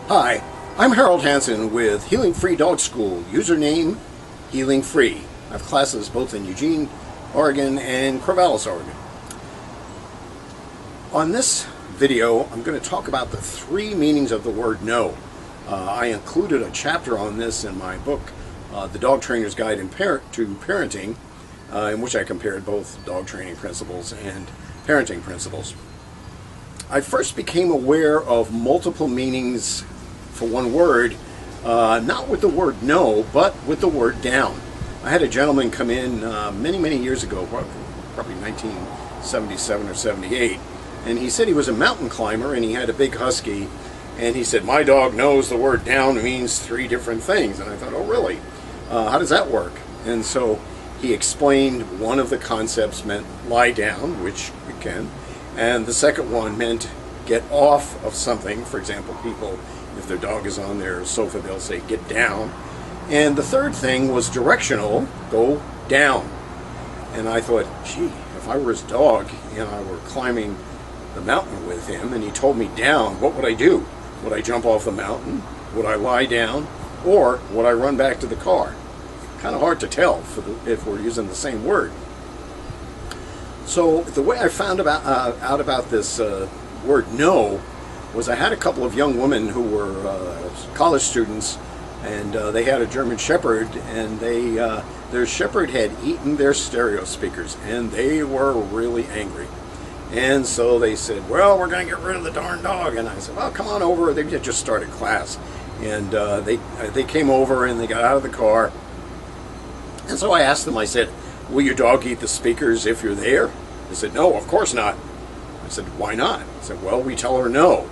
Hi, I'm Harold Hansen with Healing Free Dog School, username Healing Free. I have classes both in Eugene, Oregon and Corvallis, Oregon. On this video, I'm going to talk about the 3 meanings of the word no. I included a chapter on this in my book, The Dog Trainer's Guide to Parenting, in which I compared both dog training principles and parenting principles. I first became aware of multiple meanings for one word, not with the word no, but with the word down. I had a gentleman come in many years ago, probably 1977 or 78, and he said he was a mountain climber and he had a big husky, and he said, my dog knows the word down means 3 different things. And I thought, oh really? How does that work? And so he explained one of the concepts meant lie down, which you can, and the second one meant get off of something. For example, people, if their dog is on their sofa, they'll say get down. And the third thing was directional, go down. And I thought, gee, if I were his dog and I were climbing the mountain with him and he told me down, what would I do? Would I jump off the mountain? Would I lie down? Or would I run back to the car? Kind of hard to tell if we're using the same word. So the way I found out about this word no was I had a couple of young women who were college students, and they had a German Shepherd, and their Shepherd had eaten their stereo speakers, and they were really angry. And so they said, well, we're going to get rid of the darn dog. And I said, well, come on over. They had just started class, and they came over and they got out of the car. And so I asked them, I said, will your dog eat the speakers if you're there? They said, no, of course not. I said, why not? I said, well, we tell her no.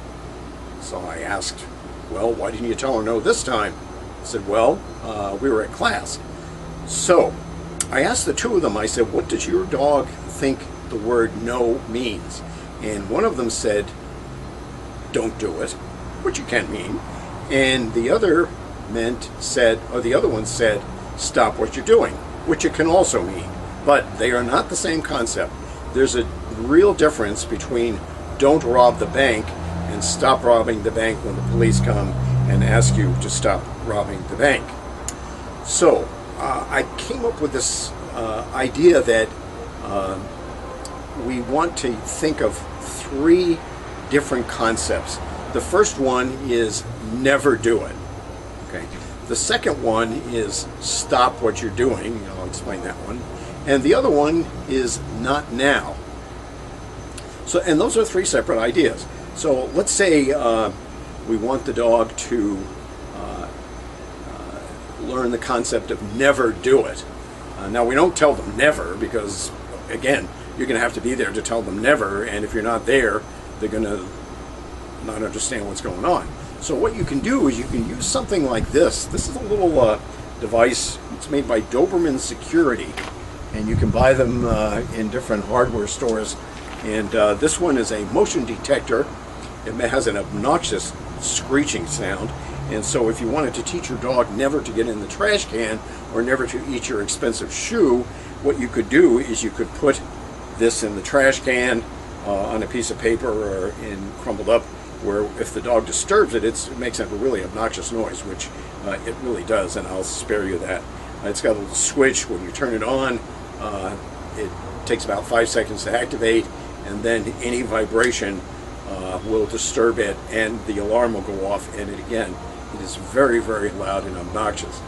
So I asked, well, why didn't you tell her no this time? I said, well, we were at class. So I asked the 2 of them, I said, what does your dog think the word no means? And one of them said, don't do it, which it can mean. And the other one said, stop what you're doing, which it can also mean. But they are not the same concept. There's a real difference between don't rob the bank and stop robbing the bank when the police come and ask you to stop robbing the bank. So I came up with this idea that we want to think of 3 different concepts. The first one is never do it. Okay. The second one is stop what you're doing. I'll explain that one. And the other one is not now. So, and those are 3 separate ideas. So let's say we want the dog to learn the concept of never do it. Now we don't tell them never because, again, you're going to have to be there to tell them never, and if you're not there, they're going to not understand what's going on. So what you can do is you can use something like this. This is a little device. It's made by Doberman Security, and you can buy them in different hardware stores. And this one is a motion detector. It has an obnoxious screeching sound, and so if you wanted to teach your dog never to get in the trash can or never to eat your expensive shoe, what you could do is you could put this in the trash can on a piece of paper or crumpled up, where if the dog disturbs it, it makes a really obnoxious noise, which it really does, and I'll spare you that. It's got a little switch. When you turn it on, it takes about 5 seconds to activate, and then any vibration will disturb it, and the alarm will go off, and it is very loud and obnoxious.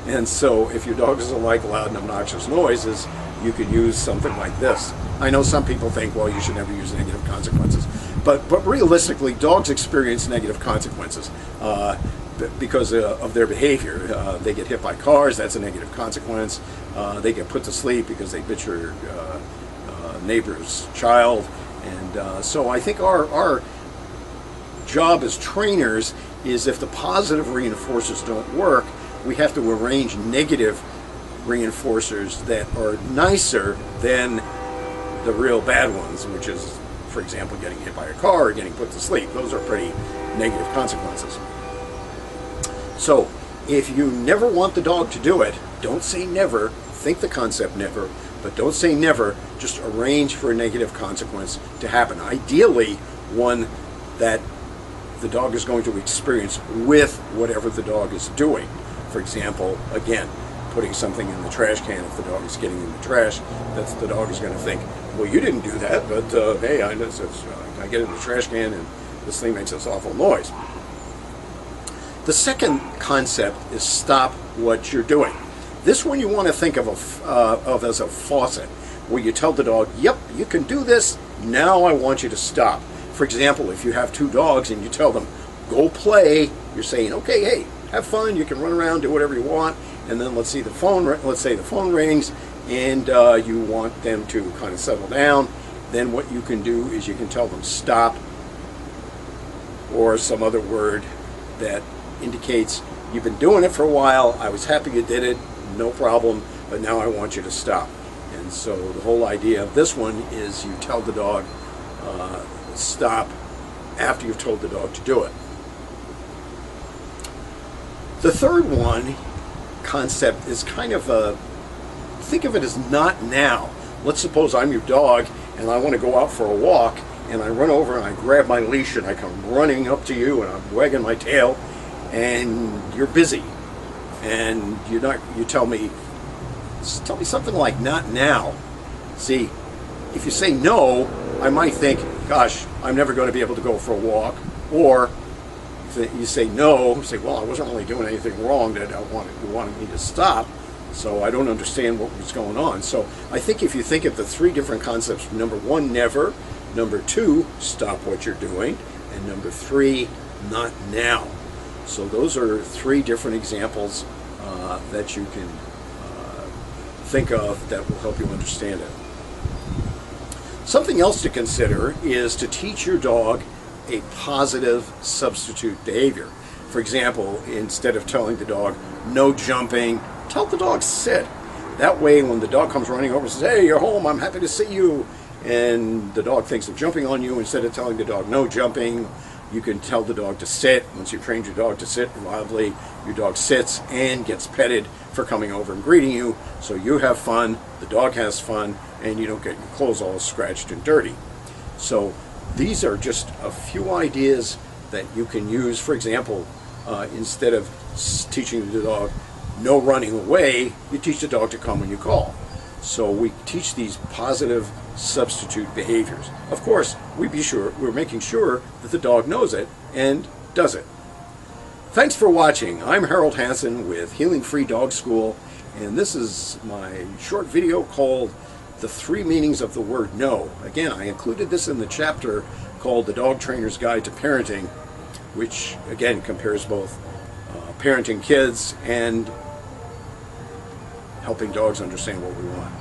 And so if your dog doesn't like loud and obnoxious noises, you could use something like this. I know some people think, well, you should never use negative consequences. But realistically, dogs experience negative consequences because of their behavior. They get hit by cars, that's a negative consequence. They get put to sleep because they bit your neighbor's child. And so I think our job as trainers is, if the positive reinforcers don't work, we have to arrange negative reinforcers that are nicer than the real bad ones, which is, for example, getting hit by a car or getting put to sleep. Those are pretty negative consequences. So if you never want the dog to do it, don't say never. Think the concept never, but don't say never. Just arrange for a negative consequence to happen. Ideally, one that the dog is going to experience with whatever the dog is doing. For example, again, putting something in the trash can. If the dog is getting in the trash, the dog is going to think, well, you didn't do that, but hey, I get in the trash can and this thing makes this awful noise. The second concept is stop what you're doing. This one you want to think of as a faucet, where you tell the dog, yep, you can do this, now I want you to stop. For example, if you have two dogs and you tell them, go play, you're saying, okay, hey, have fun, you can run around, do whatever you want, and then let's say the phone rings, and you want them to kind of settle down. Then what you can do is you can tell them stop, or some other word that indicates you've been doing it for a while, I was happy you did it, no problem, but now I want you to stop. And so the whole idea of this one is you tell the dog stop after you've told the dog to do it. The third one concept is kind of think of it as not now. Let's suppose I'm your dog and I want to go out for a walk, and I run over and I grab my leash and I come running up to you and I'm wagging my tail, and you're busy, and you tell me something like not now. See, if you say no, I might think, gosh, I'm never going to be able to go for a walk. Or you say no, say, well, I wasn't really doing anything wrong that you wanted me to stop, so I don't understand what was going on. So I think if you think of the three different concepts, number one, never, number two, stop what you're doing, and number three, not now. So those are three different examples that you can think of that will help you understand it. Something else to consider is to teach your dog a positive substitute behavior. For example, instead of telling the dog no jumping, tell the dog sit. That way when the dog comes running over and says, hey, you're home, I'm happy to see you, and the dog thinks of jumping on you, instead of telling the dog no jumping, you can tell the dog to sit. Once you've trained your dog to sit reliably, your dog sits and gets petted for coming over and greeting you. So you have fun, the dog has fun, and you don't get your clothes all scratched and dirty. So these are just a few ideas that you can use. For example, instead of teaching the dog no running away, you teach the dog to come when you call. So we teach these positive substitute behaviors. Of course, we're making sure that the dog knows it and does it. Thanks for watching. I'm Harold Hansen with Healing Free Dog School, and this is my short video called The Three Meanings of the Word No. Again, I included this in the chapter called The Dog Trainer's Guide to Parenting, which again compares both parenting kids and helping dogs understand what we want.